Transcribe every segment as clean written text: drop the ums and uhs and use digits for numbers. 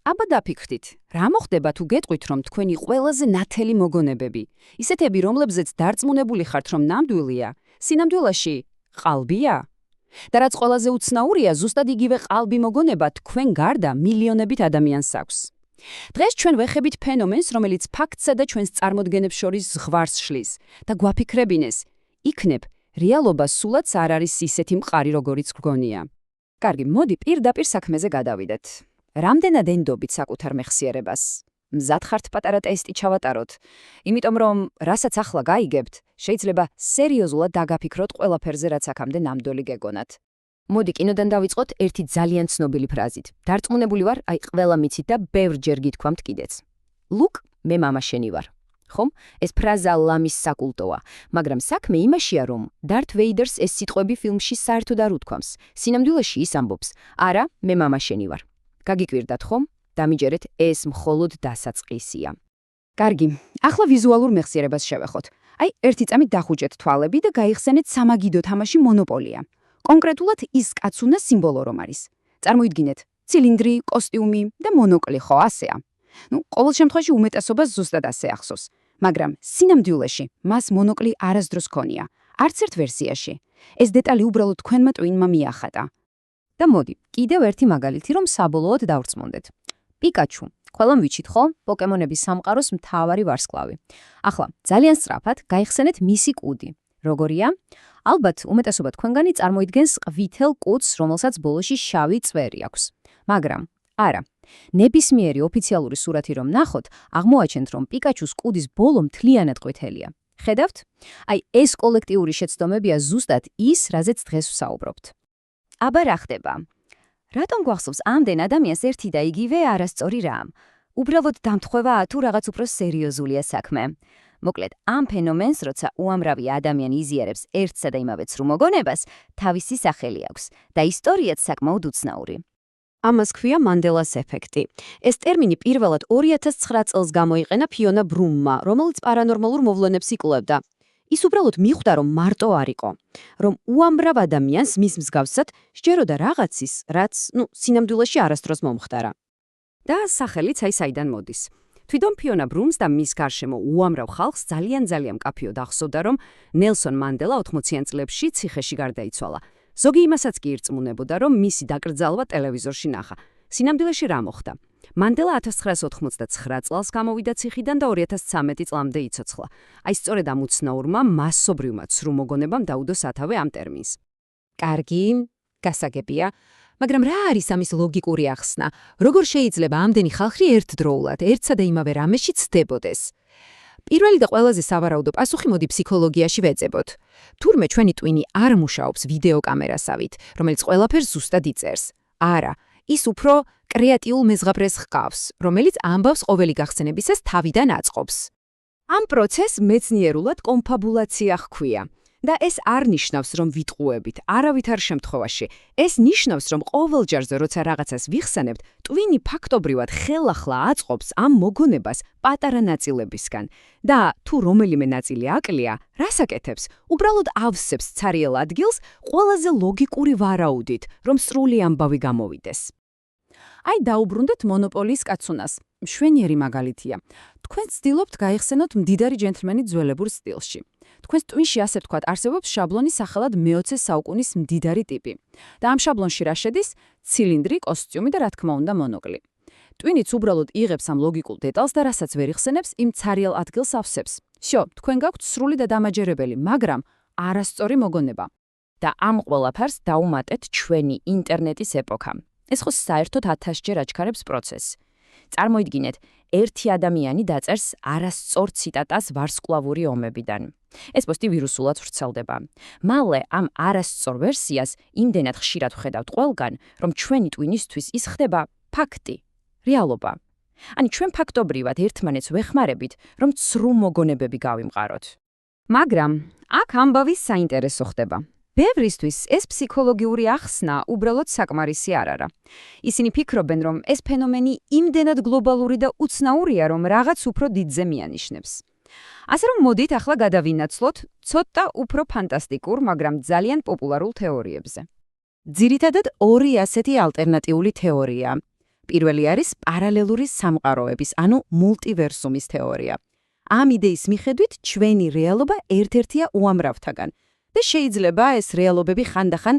აბა დაფიქრდით, რა მოხდება თუ გეტყვით, რომ თქვენი ყველაზე ნათელი მოგონებები, ისეთები, რომლებზეც დარწმუნებული ხართ, რომ ნამდვილია, სინამდვილეში ყალბია? და რაც ყველაზე უცნაურია, ზუსტად იგივე ყალბი მოგონება თქვენ გარდა მილიონობით ადამიანს აქვს. დღეს ჩვენ ვეხებით ფენომენს, რომელიც ფაქტსა და ჩვენს წარმოდგენებს შორის ზღვარს შლის და გვაფიქრებინეს, იქნებ რეალობა სულაც არ არის ისეთი მყარი, როგორიც გვგონია. კარგი, მოდი პირდაპირ საქმეზე გადავიდეთ. რამდენად ენდობით საკუთარ მეხსიერებას? მზად ხართ პატარა ტესტი ჩავატაროთ, იმიტომ რომ რასაც ახლა გაიგებთ, შეიძლება სერიოზულად დაგაფიქროთ ყველაფერზე, რაც აქამდე ნამდვილი გეგონათ. მოდი კინოდან დავიწყოთ ერთი ძალიან ცნობილი ფრაზით. დარწმუნებული ვარ, აი ყველა მიცით და ბევრჯერ გითქვამთ კიდეც. ლუკ, მე მამა შენი ვარ. ხომ? ეს ფრაზა ლამის საკულტოა, მაგრამ საქმე იმაშია, რომ დართ ვეიდერს ეს სიტყვები ფილმში საერთოდ არ უთქვამს. სინამდვილეში ის ამბობს, არა, მე მამა შენი ვარ. გაგიკვირდათ ხომ? დამიჯერეთ, ეს მხოლოდ დასაწყისია. კარგი, ახლა ვიზუალურ მეხსიერებას შევეხოთ. აი, ერთი წამით დახუჭეთ თვალები და გაიხსენეთ სამაგიდო თამაში მონოპოლია. კონკრეტულად ის კაცუნა სიმბოლო რომ არის. წარმოიდგინეთ, ცილინდრი, კოსტიუმი და მონოკლი, ხო, ასეა. ყოველ შემთხვევაში უმეტესობას ზუსტად ასე ახსოვს. მაგრამ სინამდვილეში მას მონოკლი არასდროს ქონია, არც ერთ ვერსიაში. ეს დეტალი უბრალოდ თქვენმა ტვინმა მიახატა. და მოდი, კიდევ ერთი მაგალითი, რომ საბოლოოდ დავრწმუნდეთ. პიკაჩუ, ყველამ ვიცით ხო? პოკემონების სამყაროს მთავარი ვარსკვლავი. ახლა, ძალიან სწრაფად გაიხსენეთ მისი კუდი. როგორია? ალბათ, უმეტესობა თქვენგანი წარმოიდგენს ყვითელ კუდს, რომელსაც ბოლოში შავი წვერი აქვს. მაგრამ, არა. ნებისმიერი ოფიციალური სურათი რომ ნახოთ, აღმოაჩენთ, რომ პიკაჩუს კუდის ბოლო მთლიანად ყვითელია. ხედავთ? აი, ეს კოლექტიური შეცდომებია ზუსტად ის, რაზეც დღეს ვსაუბრობთ. აბა რა ხდება? რატომ გვახსოვს ამდენ ადამიანს ერთი და იგივე არასწორი რამ? უბრალოდ დამთხვევაა თუ რაღაც უფრო სერიოზულია საქმე? მოკლედ, ამ ფენომენს, როცა უამრავი ადამიანი იზიარებს ერთსა და იმავე ცრუ მოგონებას, თავისი სახელი აქვს და ისტორიაც საკმაოდ უცნაური. ამას ქვია მანდელას ეფექტი. ეს ტერმინი პირველად 2009 წელს გამოიყენა ფიონა ბრუმმა, რომელიც პარანორმალურ მოვლენებს იკვლევდა. ის უბრალოდ მიხვდა, რომ მარტო არ იყო, რომ უამრავ ადამიანს მის მსგავსად სჯეროდა რაღაცის, რაც, სინამდვილეში არასდროს მომხდარა. და სახელიც აი საიდან მოდის. თვითონ ფიონა ბრუმს და მის გარშემო უამრავ ხალხს ძალიან მკაფიოდ ახსოვდა, რომ ნელსონ მანდელა 80-იან წლებში ციხეში გარდაიცვალა. ზოგი იმასაც კი ირწმუნებოდა, რომ მისი დაკრძალვა ტელევიზორში ნახა. სინამდვილეში რა მოხდა? მანდელა 1989 წელს გამოვიდა ციხიდან და 2013 წლამდე იცოცხლა. აი სწორედ ამ უცნაურმა მასობრივმა ცრუ მოგონებამ დაუდო სათავე ამ ტერმინს. კარგი, გასაგებია, მაგრამ რა არის ამის ლოგიკური ახსნა? როგორ შეიძლება ამდენი ხალხი ერთდროულად, ერთსა და იმავე რამეში ცდებოდეს? პირველი და ყველაზე სავარაუდო პასუხი მოდი ფსიქოლოგიაში ვეძებოთ. თურმე ჩვენი ტვინი არ მუშაობს ვიდეო კამერასავით, რომელიც ყველაფერს ზუსტად იწერს. არა, ის უფრო კრეატიულ მეზღაბრეს ჰყავს, რომელიც ამბავს ყოველი გახსენებისას თავიდან აწყობს. ამ პროცესს მეცნიერულად კონფაბულაცია ჰქვია. და ეს არ ნიშნავს, რომ ვიტყუებით, არავითარ შემთხვევაში. ეს ნიშნავს, რომ ყოველ ჯერზე, როცა რაღაცას ვიხსენებთ, ტვინი ფაქტობრივად ხელახლა აწყობს ამ მოგონებას პატარა ნაწილებისგან. და თუ რომელიმე ნაწილი აკლია, რას აკეთებს? უბრალოდ ავსებს ცარიელ ადგილს ყველაზე ლოგიკური ვარაუდით, რომ სრული ამბავი გამოვიდეს. აი დაუბრუნდეთ მონოპოლიის კაცუნას. მშვენიერი მაგალითია. თქვენ ცდილობთ გაიხსენოთ მდიდარი ჯენტლმენი ძველებურ სტილში. თქვენს ტვინში ასე ვთქვათ, არსებობს შაბლონი სახელად მე-20 საუკუნის მდიდარი ტიპი. და ამ შაბლონში რა შედის? ცილინდრი, კოსტიუმი და რა თქმა უნდა მონოკლი. ტვინიც უბრალოდ იღებს ამ ლოგიკულ დეტალს და რასაც ვერ იხსენებს, იმ ცარიელ ადგილს ავსებს. всё, თქვენ გაქვთ სრული და დამაჯერებელი, მაგრამ არასწორი მოგონება. და ამ ყველაფერს დაუმატეთ ჩვენი ინტერნეტის ეპოქა. ეს ხო საერთოდ 1000-ჯერ აჩქარებს პროცესს. წარმოიდგინეთ, ერთი ადამიანი დაწერს არასწორ ციტატას ვარსკვლავური ომებიდან. ეს პოსტი ვირუსულად ვრცელდება. მალე ამ არასწორ ვერსიას იმდენად ხშირად ვხედავთ ყველგან, რომ ჩვენი ტვინისთვის ის ხდება ფაქტი, რეალობა. ანუ ჩვენ ფაქტობრივად ერთმანეთს ვეხმარებით, რომ ცრუ მოგონებები გავიმყაროთ. მაგრამ აქ ამბავი საინტერესო ხდება. ბევრისთვის ეს ფსიქოლოგიური ახსნა უბრალოდ საკმარისი არ არა. ისინი ფიქრობენ, რომ ეს ფენომენი იმდენად გლობალური და უცნაურია, რომ რაღაც უფრო დიდზე მიანიშნებს. ასე რომ მოდით ახლა გადავინაცვლოთ ცოტა უფრო ფანტასტიკურ, მაგრამ ძალიან პოპულარულ თეორიებზე. ძირითადად ორი ასეთი ალტერნატიული თეორია. პირველი არის პარალელური სამყაროების, ანუ მულტივერსუმის თეორია. ამ იდეის მიხედვით ჩვენი რეალობა ერთ-ერთია უამრავთაგან. და შეიძლება ეს რეალობები ხანდახან,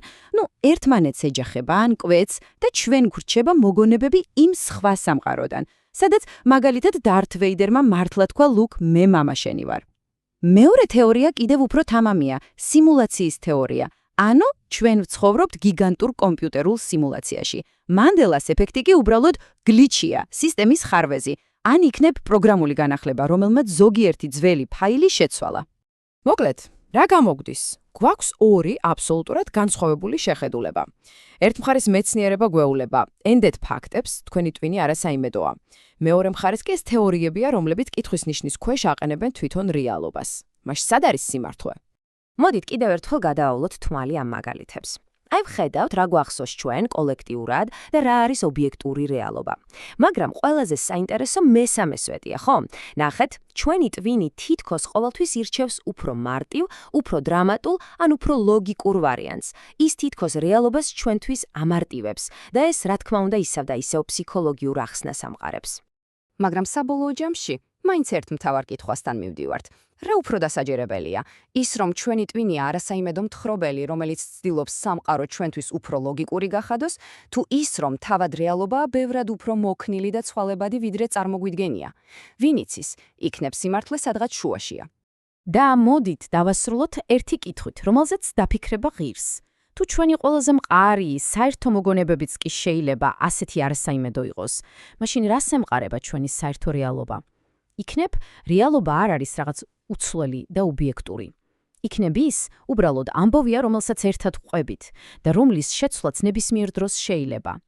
ერთმანეთს ეჯახება ან კვეთს და ჩვენ გვრჩება მოგონებები იმ სხვა სამყაროდან, სადაც მაგალითად დართ ვეიდერმა მართლა თქვა ლუკ მე მამა შენი ვარ. მეორე თეორია კიდევ უფრო თამამია, სიმულაციის თეორია. ანუ ჩვენ ვცხოვრობთ გიგანტურ კომპიუტერულ სიმულაციაში. მანდელას ეფექტი კი უბრალოდ გლიჩია, სისტემის ხარვეზი. ან იქნებ პროგრამული განახლება, რომელმაც ზოგიერთი ძველი ფაილი შეცვალა. მოკლედ, რა გამოგვდის? გვაქვს ორი აბსოლუტურად განსხვავებული შეხედულება. ერთ მხარეს მეცნიერება გვეულება, ენდეთ ფაქტებს, თქვენი ტვინი არასაიმედოა. მეორე მხარეს კი ეს თეორიებია, რომლებიც კითხვის ნიშნის ქვეშ აყენებენ თვითონ რეალობას. მაშ სად არის სიმართლე? მოდით კიდევ ერთხელ გადაავლოთ თმალი ამ მაგალითებს. აი ვხედავთ, რა გვახსოვს ჩვენ კოლექტიურად და რა არის ობიექტური რეალობა. მაგრამ ყველაზე საინტერესო მესამე სვეტია, ხო? ნახეთ, ჩვენი ტვინი თითქოს ყოველთვის ირჩევს უფრო მარტივ, უფრო დრამატულ, ან უფრო ლოგიკურ ვარიანტს. ის თითქოს რეალობას ჩვენთვის ამარტივებს და ეს, რა თქმა უნდა, ისევ და ისევ ფსიქოლოგიურ ახსნას ამყარებს. მაგრამ საბოლოო ჯამში მაინც ერთ მთავარ კითხვასთან მივდივართ. რა უფრო დასაჯერებელია? ის, რომ ჩვენი ტვინია არასაიმედო მთხრობელი, რომელიც ცდილობს სამყარო ჩვენთვის უფრო ლოგიკური გახადოს, თუ ის, რომ თავად რეალობაა ბევრად უფრო მოქნილი და ცვალებადი, ვიდრე წარმოგვიდგენია. ვინ იცის, იქნებ სიმართლე სადღაც შუაშია. და მოდით დავასრულოთ ერთი კითხვით, რომელზეც დაფიქრება ღირს. თუ ჩვენი ყველაზე მყარი, საერთო მოგონებებიც კი შეიძლება ასეთი არასაიმედო იყოს, მაშინ რას ემყარება ჩვენი საერთო რეალობა? იქნებ, რეალობა არ არის რაღაც უცვლელი და ობიექტური. იქნებ ის, უბრალოდ ამბოვია, რომელსაც ერთად ვყვებით და რომლის შეცვლაც ნებისმიერ დროს შეიძლება.